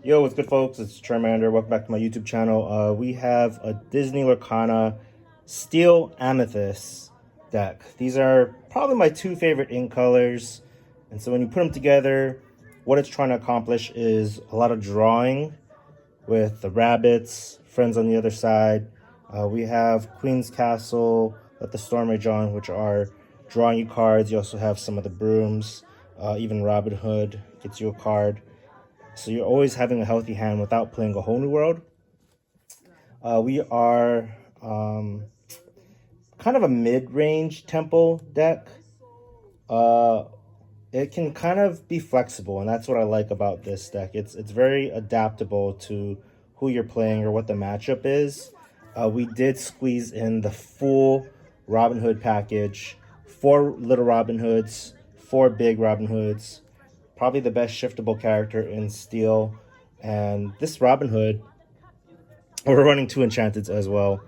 Yo, what's good, folks? It's Charmander. Welcome back to my YouTube channel. We have a Disney Lorcana Steel Amethyst deck. These are probably my two favorite ink colors. And so when you put them together, what it's trying to accomplish is a lot of drawing with the rabbits, friends on the other side. We have Queen's Castle, Let the Storm Rage On, which are drawing you cards. You also have some of the brooms, even Robin Hood gets you a card. So you're always having a healthy hand without playing a whole new world. We are kind of a mid-range tempo deck. Uh, it can kind of be flexible, and that's what I like about this deck. It's very adaptable to who you're playing or what the matchup is. We did squeeze in the full Robin Hood package, 4 little Robin Hoods, 4 big Robin Hoods, probably the best shiftable character in Steel. And this Robin Hood, we're running 2 Enchanteds as well.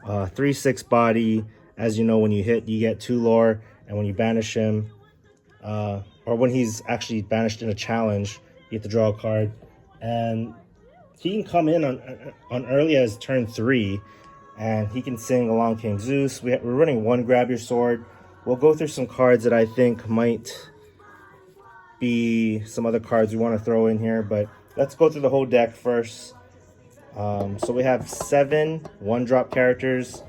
3/6 body. As you know, when you hit, you get 2 lore, and when you banish him, or when he's actually banished in a challenge, you get to draw a card. And he can come in on early as turn 3, and he can sing Along Came Zeus. We're running 1 Grab Your Sword. We'll go through some cards that I think might be some other cards we want to throw in here, but let's go through the whole deck first. So we have 7 1-drop characters.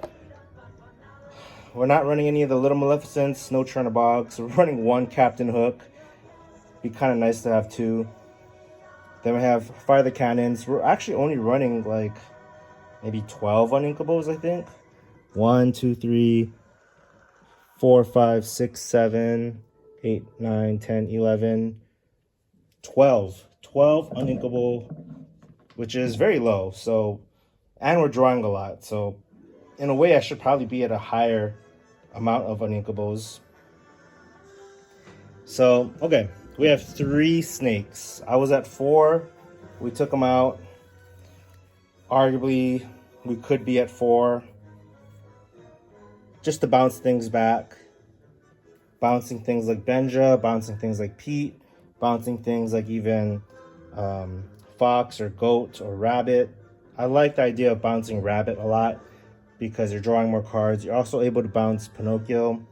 We're not running any of the Little Maleficents, no Churnabogs. We're running 1 Captain Hook. Be kind of nice to have 2. Then we have Fire the Cannons. We're actually only running like maybe 12 Uninkables, I think. 1, 2, 3, 4, 5, 6, 7, 8, 9, 10, 11, 12. 12 Uninkable, which is very low. So, and we're drawing a lot. So, in a way, I should probably be at a higher amount of Uninkables. So, okay, we have 3 snakes. I was at 4. We took them out. Arguably, we could be at 4. Just to bounce things back. Bouncing things like Benja, bouncing things like Pete, bouncing things like even Fox or Goat or Rabbit. I like the idea of bouncing Rabbit a lot because you're drawing more cards. You're also able to bounce Pinocchio,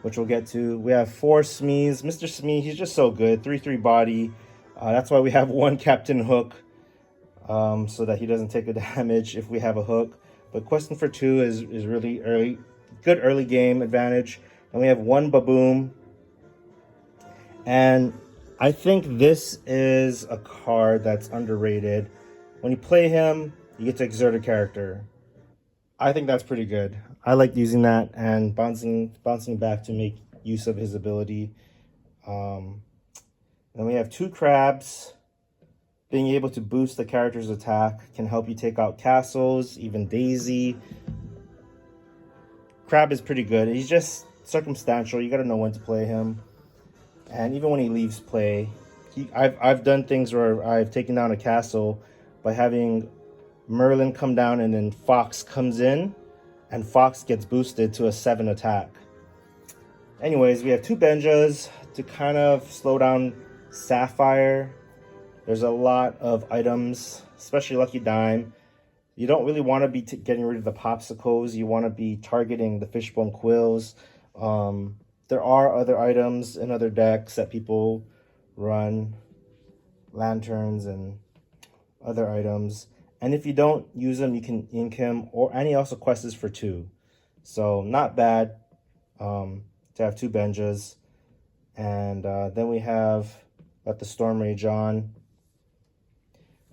which we'll get to. We have 4 Smees. Mr. Smee, he's just so good. 3/3 body. That's why we have 1 Captain Hook, so that he doesn't take a damage if we have a hook. But Questing for 2 is really early, good early game advantage. And we have 1 Baboom. And I think this is a card that's underrated. When you play him, you get to exert a character. I think that's pretty good. I like using that and bouncing back to make use of his ability. Then we have 2 Crabs. Being able to boost the character's attack can help you take out castles, even Daisy. Crab is pretty good. He's just circumstantial. You got to know when to play him. And even when he leaves play, I've done things where I've taken down a castle by having Merlin come down and then Fox comes in, and Fox gets boosted to a 7 attack. Anyways, we have 2 Benjas to kind of slow down Sapphire. There's a lot of items, especially Lucky Dime. You don't really want to be getting rid of the popsicles. You want to be targeting the fishbone quills. There are other items in other decks that people run, lanterns and other items. And if you don't use them, you can ink him, and he also quests for 2. So not bad to have 2 Benjas. And then we have Let the Storm Rage On.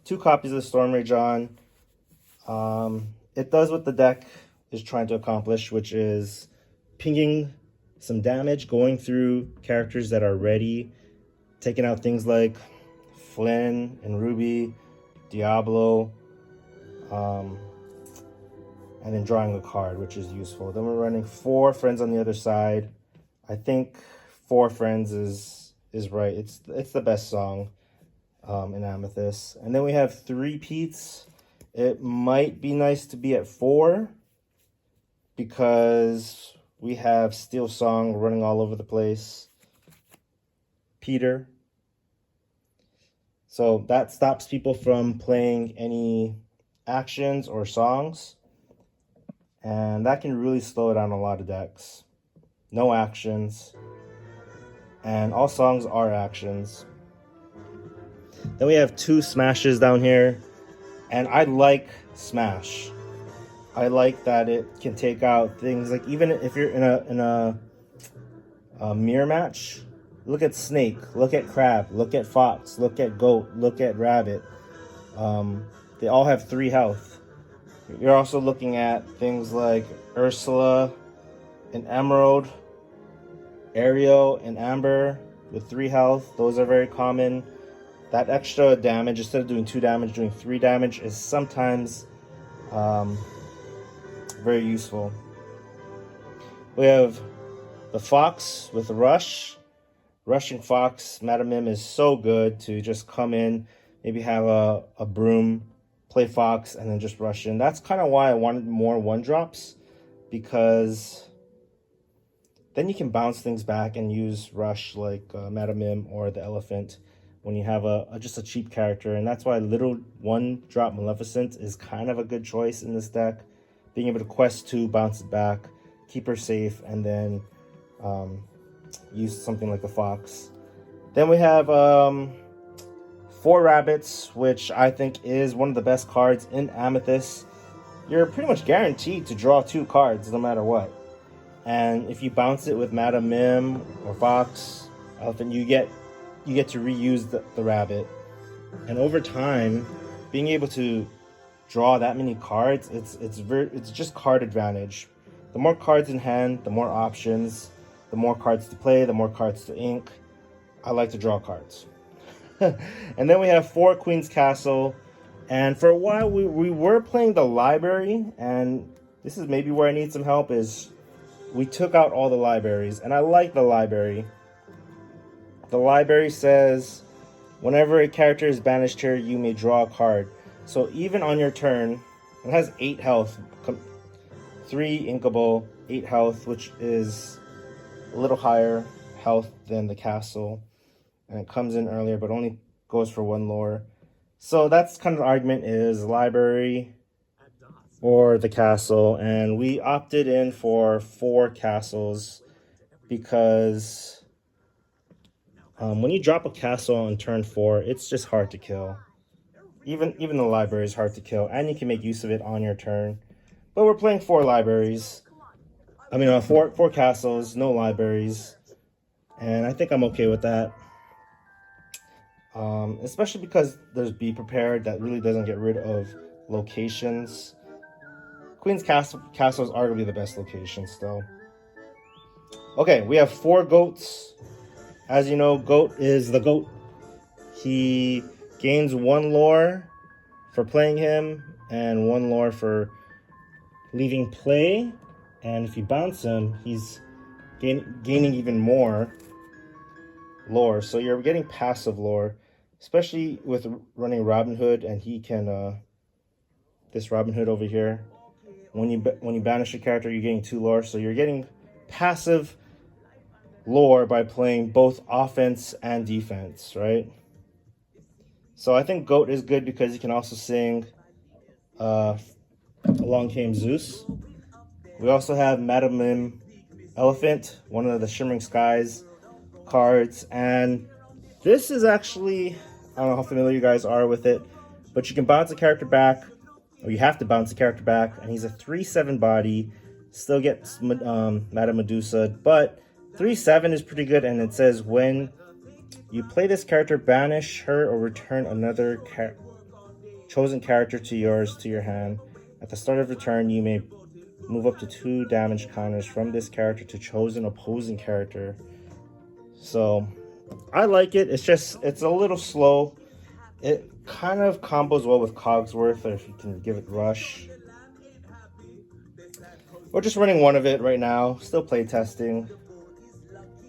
2 copies of the Storm Rage On. It does what the deck is trying to accomplish, which is pinging some damage, going through characters that are ready, taking out things like Flynn and Ruby, Diablo, and then drawing a card, which is useful. Then we're running 4 Friends on the other side. I think 4 Friends is right. It's the best song in Amethyst. And then we have 3 Pete's. It might be nice to be at 4 because we have Steel Song running all over the place. Peter. So that stops people from playing any actions or songs. And that can really slow down a lot of decks. No actions. And all songs are actions. Then we have 2 smashes down here. And I like smash. I like that it can take out things like, even if you're in a mirror match, look at snake, look at crab, look at fox, look at goat, look at rabbit. They all have 3 health. You're also looking at things like Ursula and Emerald, Ariel and Amber with 3 health. Those are very common. That extra damage, instead of doing 2 damage, doing 3 damage is sometimes very useful. We have the Fox with the Rush. Rushing Fox, Madam Mim is so good to just come in, maybe have a broom, play Fox, and then just rush in. That's kind of why I wanted more 1-drops, because then you can bounce things back and use Rush like Madam Mim or the Elephant when you have just a cheap character. And that's why little 1-drop Maleficent is kind of a good choice in this deck. Being able to quest 2, bounce it back, keep her safe, and then use something like a Fox. Then we have 4 Rabbits, which I think is one of the best cards in Amethyst. You're pretty much guaranteed to draw 2 cards no matter what. And if you bounce it with Madam Mim or Fox, Elephant, you get to reuse the rabbit. And over time, being able to draw that many cards, it's just card advantage. The more cards in hand, the more options, the more cards to play, the more cards to ink. I like to draw cards. And then we have 4 Queen's Castle. And for a while, we were playing the library. And this is maybe where I need some help, is we took out all the libraries. And I like the library. The library says, whenever a character is banished here, you may draw a card. So even on your turn, it has 8 health. 3 inkable, 8 health, which is a little higher health than the castle. And it comes in earlier, but only goes for 1 lore. So that's kind of the argument, is library or the castle. And we opted in for 4 castles because when you drop a castle on turn 4, it's just hard to kill. Even the library is hard to kill, and you can make use of it on your turn. But we're playing 4 libraries. I mean, 4 castles, no libraries. And I think I'm okay with that. Especially because there's Be Prepared that really doesn't get rid of locations. Queen's Castle is arguably the best location still. Okay, we have 4 goats. As you know, Goat is the GOAT. He gains 1 lore for playing him and 1 lore for leaving play. And if you bounce him, he's gaining even more lore. So you're getting passive lore, especially with running Robin Hood, and he can this Robin Hood over here. When you banish a character, you're getting 2 lore, so you're getting passive lore by playing both offense and defense, right? So I think Goat is good because he can also sing Along Came Zeus. We also have Madam Mim Elephant, one of the Shimmering Skies cards, and this is actually, I don't know how familiar you guys are with it, but you can bounce a character back, or you have to bounce a character back, and he's a 3/7 body, still gets Madame Medusa, but 3/7 is pretty good, and it says when you play this character, banish her or return another chosen character to your hand. At the start of the turn, you may move up to 2 damage counters from this character to chosen opposing character. So I like it. It's a little slow. It kind of combos well with Cogsworth, or if you can give it Rush. We're just running 1 of it right now, still play testing.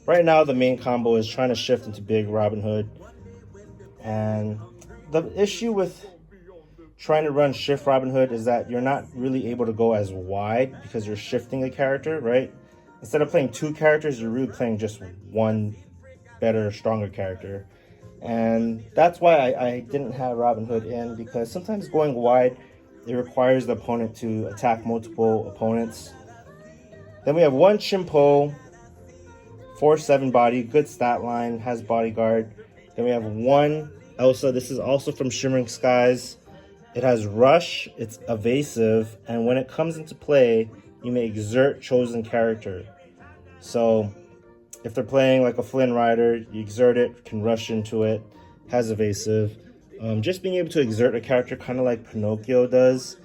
Right now, the main combo is trying to shift into big Robin Hood. And the issue with trying to run shift Robin Hood is that you're not really able to go as wide because you're shifting a character, right? Instead of playing 2 characters, you're really playing just 1 better, stronger character. And that's why I didn't have Robin Hood in, because sometimes going wide, it requires the opponent to attack multiple opponents. Then we have one Chimpo, 4/7 body, good stat line, has bodyguard. Then we have one Elsa. This is also from Shimmering Skies. It has rush, it's evasive, and when it comes into play, you may exert chosen character. So if they're playing like a Flynn Rider, you exert it, can rush into it, has evasive. Just being able to exert a character kind of like Pinocchio does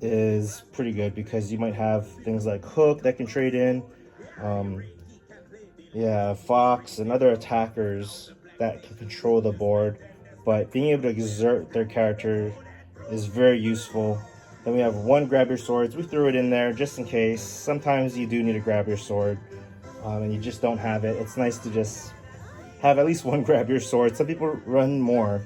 is pretty good, because you might have things like Hook that can trade in. Um, yeah, Fox and other attackers that can control the board. But being able to exert their character is very useful. Then we have one grab your swords. We threw it in there just in case. Sometimes you do need to grab your sword, and you just don't have it. It's nice to just have at least one grab your sword. Some people run more.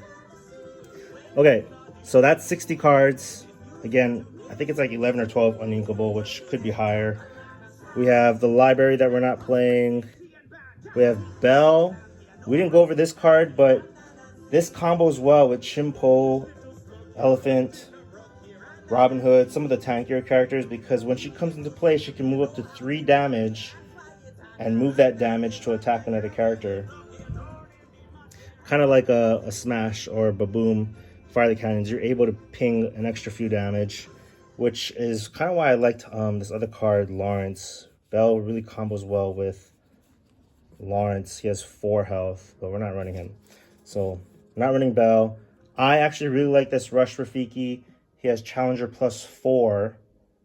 Okay, so that's 60 cards. Again, I think it's like 11 or 12 uninkable, which could be higher. We have the library that we're not playing. We have Belle. We didn't go over this card, but this combos well with Chimpo, Elephant, Robin Hood, some of the tankier characters, because when she comes into play, she can move up to 3 damage and move that damage to attack another character. Kind of like a Smash or a Baboom, Fire the Cannons. You're able to ping an extra few damage, which is kind of why I liked this other card, Lawrence. Belle really combos well with Lawrence. He has 4 health, but we're not running him. So, not running Belle. I actually really like this Rush Rafiki. He has Challenger +4,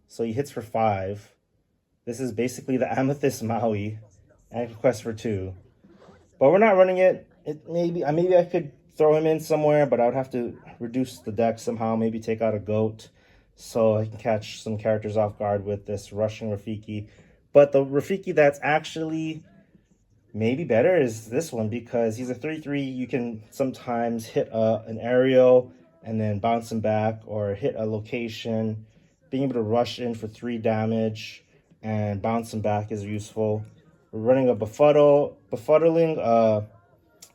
so he hits for 5. This is basically the Amethyst Maui, and Quest for 2. But we're not running it. Maybe I could throw him in somewhere, but I would have to reduce the deck somehow. Maybe take out a goat, so I can catch some characters off guard with this rushing Rafiki. But the Rafiki that's actually maybe better is this one, because he's a 3/3. You can sometimes hit an aerial and then bounce him back, or hit a location. Being able to rush in for 3 damage and bounce him back is useful. We're running a befuddle. Befuddling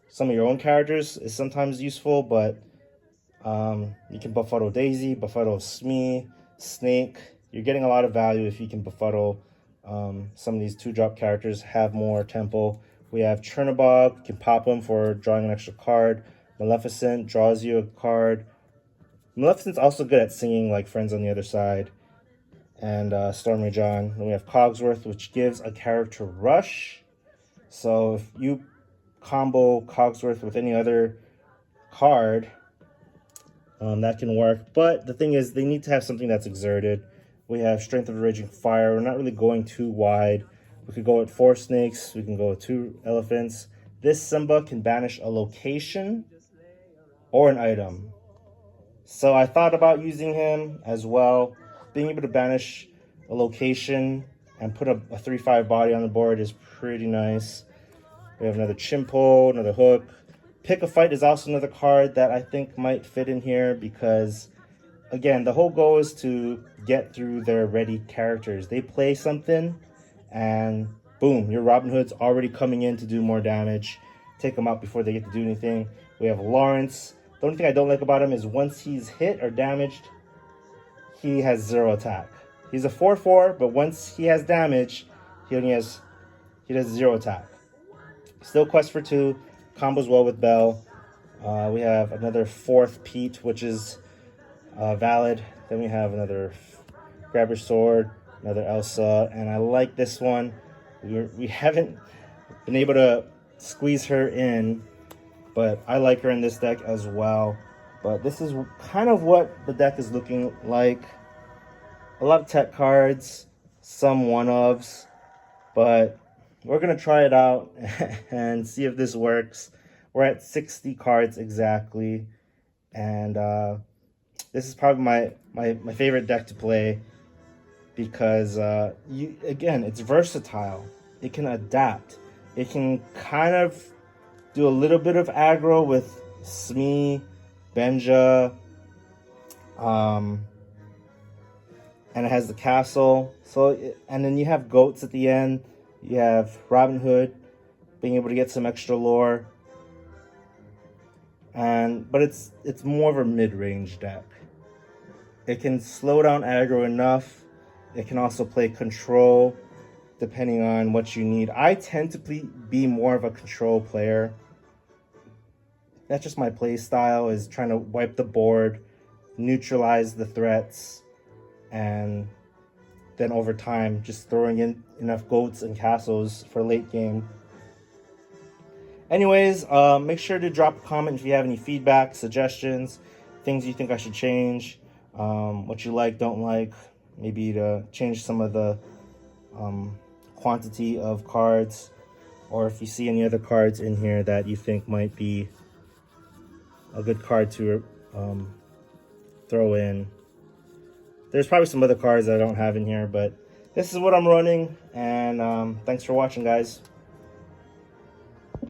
some of your own characters is sometimes useful, but you can befuddle Daisy, befuddle Smee, Snake. You're getting a lot of value if you can befuddle some of these 2-drop characters, have more tempo. We have Chernobog, you can pop them for drawing an extra card. Maleficent draws you a card. Maleficent's also good at singing like Friends on the Other Side. And Stormy John. Then we have Cogsworth, which gives a character rush. So if you combo Cogsworth with any other card, that can work. But the thing is, they need to have something that's exerted. We have Strength of a Raging Fire. We're not really going too wide. We could go with 4 snakes. We can go with 2 elephants. This Simba can banish a location or an item. So I thought about using him as well. Being able to banish a location and put a 3/5 body on the board is pretty nice. We have another Chimpo, another Hook. Pick a Fight is also another card that I think might fit in here, because, again, the whole goal is to get through their ready characters. They play something, and boom, your Robin Hood's already coming in to do more damage. Take them out before they get to do anything. We have Lawrence. The only thing I don't like about him is once he's hit or damaged, he has 0 attack. He's a 4/4, but once he has damage, he does 0 attack. Still Quest for 2, combos well with Belle. We have another 4th Pete, which is valid. Then we have another Grab Your Sword, another Elsa, and I like this one. We haven't been able to squeeze her in, but I like her in this deck as well. But this is kind of what the deck is looking like. A lot of tech cards, some one-ofs, but we're going to try it out and see if this works. We're at 60 cards exactly, and this is probably my favorite deck to play, because again, it's versatile. It can adapt. It can kind of do a little bit of aggro with Smee, Benja, and it has the castle. And then you have goats at the end. You have Robin Hood being able to get some extra lore. but it's more of a mid-range deck. It can slow down aggro enough. It can also play control depending on what you need. I tend to be more of a control player. That's just my play style, is trying to wipe the board, neutralize the threats, and then over time just throwing in enough goats and castles for late game. Anyways, make sure to drop a comment if you have any feedback, suggestions, things you think I should change, what you like, don't like, maybe to change some of the quantity of cards, or if you see any other cards in here that you think might be a good card to throw in. There's probably some other cards that I don't have in here, but this is what I'm running, and thanks for watching, guys.